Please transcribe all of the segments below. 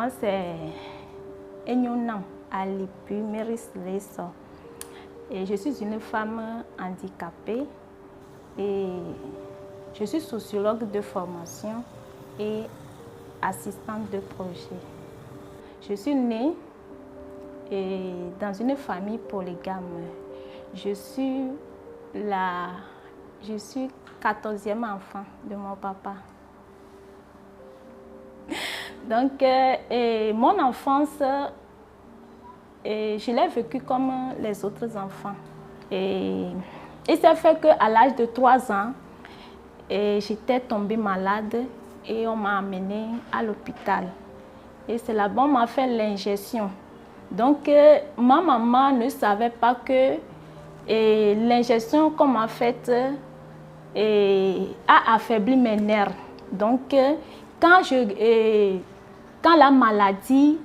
nom c'est Enyonam Alipu Meris Leso. Et je suis une femme handicapée et je suis sociologue de formation et assistante de projet. Je suis née dans une famille polygame. Je suis 14e enfant de mon papa. Donc, mon enfance, je l'ai vécue comme les autres enfants. Et il s'est fait qu'à l'âge de 3 ans, j'étais tombée malade et on m'a amenée à l'hôpital. Et c'est là-bas qu'on m'a fait l'injection. Donc, ma maman ne savait pas que l'injection qu'on m'a faite a affaibli mes nerfs. Donc, quand la maladie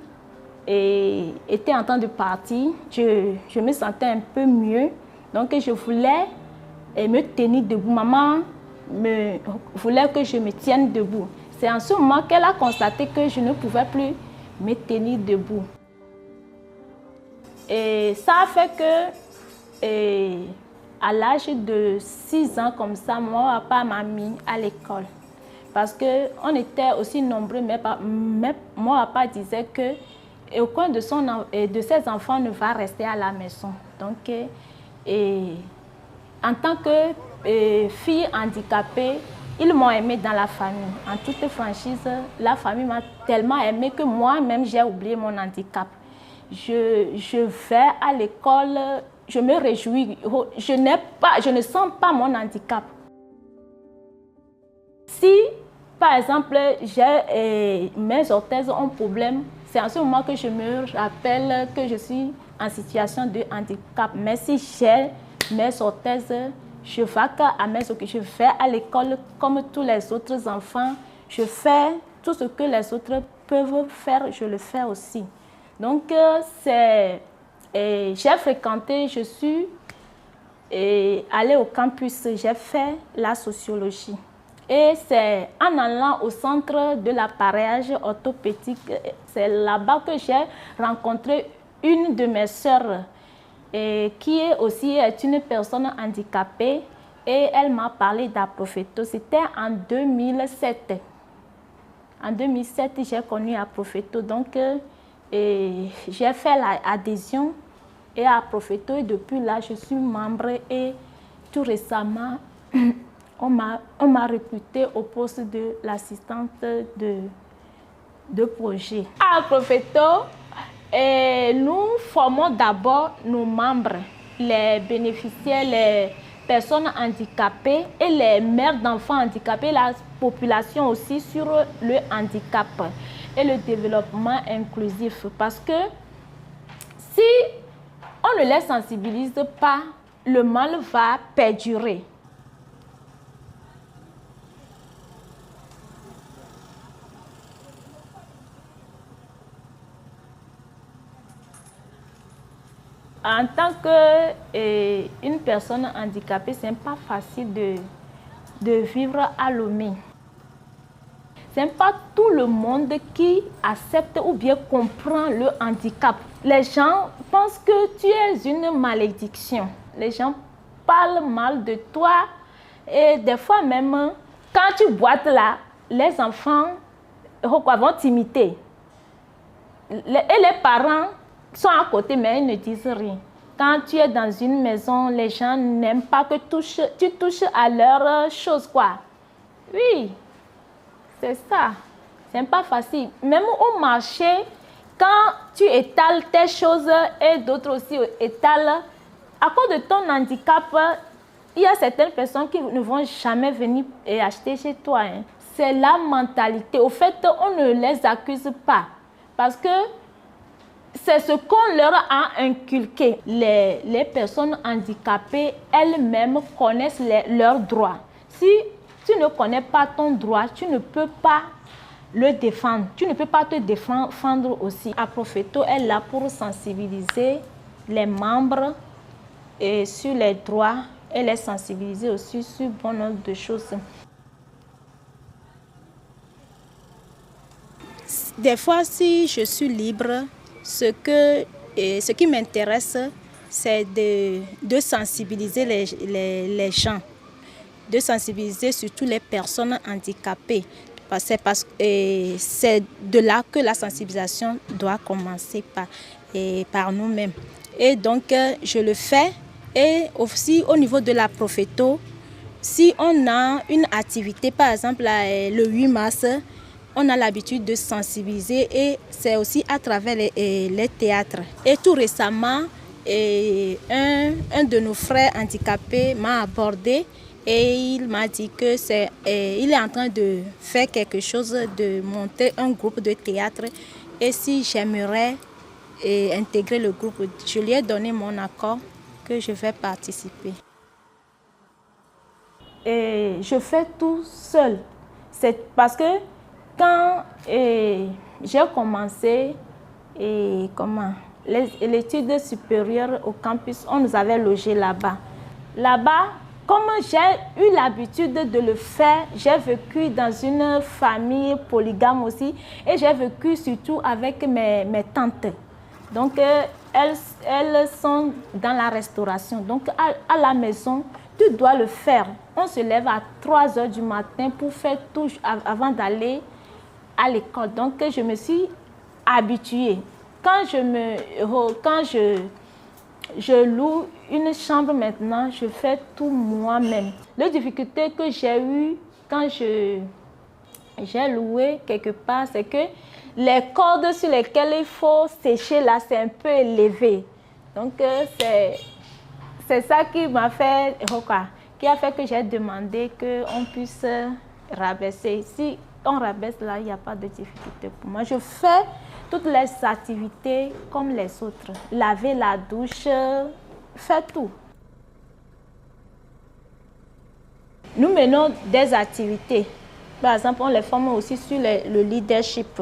était en train de partir, je me sentais un peu mieux. Donc, je voulais me tenir debout. Maman voulait que je me tienne debout. C'est en ce moment qu'elle a constaté que je ne pouvais plus me tenir debout. Et ça a fait que, à l'âge de 6 ans, comme ça, mon papa m'a mis à l'école. Parce qu'on était aussi nombreux, mais mon papa disait qu'aucun de ses enfants ne va rester à la maison. Donc, en tant que fille handicapée, ils m'ont aimée dans la famille. En toute franchise, la famille m'a tellement aimée que moi-même, j'ai oublié mon handicap. Je vais à l'école, je me réjouis, je ne sens pas mon handicap. Si, par exemple, mes orthèses ont problème, c'est en ce moment que je me rappelle que je suis en situation de handicap. Mais si j'ai mes orthèses, je vais à l'école comme tous les autres enfants. Je fais tout ce que les autres peuvent faire, je le fais aussi. Donc, j'ai fréquenté, je suis allée au campus, j'ai fait la sociologie. Et c'est en allant au centre de l'appareillage orthopédique, c'est là-bas que j'ai rencontré une de mes sœurs qui est aussi une personne handicapée et elle m'a parlé d'Aprophéto. C'était en 2007. En 2007, j'ai connu Aprophéto. Donc, j'ai fait l'adhésion et à Aprophéto et depuis là, je suis membre et tout récemment, on m'a recrutée au poste de l'assistante de projet. À Aprophéto, nous formons d'abord nos membres, les bénéficiaires, les personnes handicapées et les mères d'enfants handicapés, la population aussi sur le handicap et le développement inclusif. Parce que si on ne les sensibilise pas, le mal va perdurer. En tant qu'une personne handicapée, ce n'est pas facile de vivre à Lomé. Ce n'est pas tout le monde qui accepte ou bien comprend le handicap. Les gens pensent que tu es une malédiction. Les gens parlent mal de toi et des fois même, quand tu boites là, les enfants vont t'imiter. Et les parents sont à côté, mais ils ne disent rien. Quand tu es dans une maison, les gens n'aiment pas que tu touches à leurs choses, quoi. Oui, c'est ça. C'est pas facile. Même au marché, quand tu étales tes choses et d'autres aussi étalent, à cause de ton handicap, il y a certaines personnes qui ne vont jamais venir acheter chez toi. Hein. C'est la mentalité. Au fait, on ne les accuse pas. Parce que c'est ce qu'on leur a inculqué. Les personnes handicapées elles-mêmes connaissent leurs droits. Si tu ne connais pas ton droit, tu ne peux pas le défendre. Tu ne peux pas te défendre aussi. Aprophéto est là pour sensibiliser les membres sur les droits et les sensibiliser aussi sur bon nombre de choses. des fois, si je suis libre, ce qui m'intéresse, c'est de sensibiliser les gens, de sensibiliser surtout les personnes handicapées. C'est c'est de là que la sensibilisation doit commencer par nous-mêmes. Et donc, je le fais. Et aussi, au niveau de la Prophéto, si on a une activité, par exemple le 8 mars, on a l'habitude de sensibiliser et c'est aussi à travers les théâtres. Et tout récemment, un de nos frères handicapés m'a abordé et il m'a dit que il est en train de faire quelque chose, de monter un groupe de théâtre. Et si j'aimerais intégrer le groupe, je lui ai donné mon accord que je vais participer. Et je fais tout seul. C'est parce que quand j'ai commencé l'étude supérieure au campus, on nous avait logé là-bas. Là-bas, comme j'ai eu l'habitude de le faire, j'ai vécu dans une famille polygame aussi et j'ai vécu surtout avec mes tantes. Donc, elles sont dans la restauration. Donc, à la maison, tu dois le faire. On se lève à 3 heures du matin pour faire tout avant d'aller à l'école. Donc, je me suis habituée. Quand je loue une chambre maintenant, je fais tout moi-même. La difficulté que j'ai eue quand j'ai loué quelque part, c'est que les cordes sur lesquelles il faut sécher là, c'est un peu élevé. Donc, c'est ça qui m'a fait, qui a fait que j'ai demandé qu'on puisse rabaisser. Si on rabaisse là, il n'y a pas de difficulté pour moi. Je fais toutes les activités comme les autres. Laver la douche, faire tout. Nous menons des activités. Par exemple, on les forme aussi sur le leadership.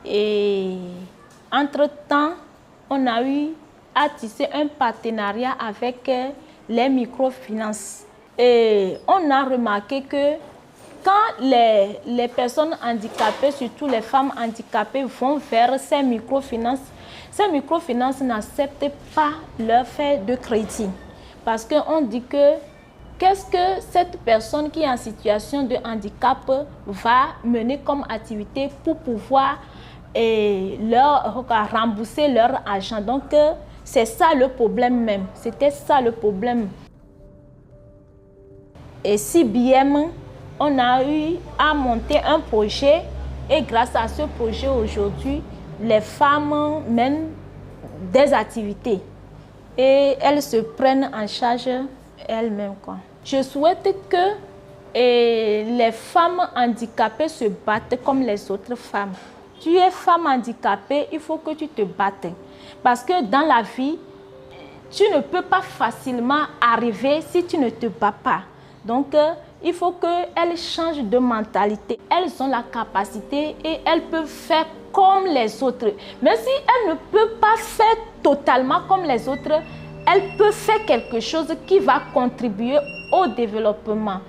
Et entre-temps, on a eu à tisser un partenariat avec les microfinances. Et on a remarqué que quand les personnes handicapées, surtout les femmes handicapées, vont vers ces microfinances n'acceptent pas leur fait de crédit. Parce qu'on dit que qu'est-ce que cette personne qui est en situation de handicap va mener comme activité pour pouvoir leur rembourser leur argent. Donc, c'est ça le problème même. C'était ça le problème. Et si bien, on a eu à monter un projet et grâce à ce projet aujourd'hui, les femmes mènent des activités et elles se prennent en charge elles-mêmes. Je souhaite que les femmes handicapées se battent comme les autres femmes. Tu es femme handicapée, il faut que tu te battes. Parce que dans la vie, tu ne peux pas facilement arriver si tu ne te bats pas. Donc, il faut qu'elles changent de mentalité. Elles ont la capacité et elles peuvent faire comme les autres. Mais si elles ne peuvent pas faire totalement comme les autres, elles peuvent faire quelque chose qui va contribuer au développement.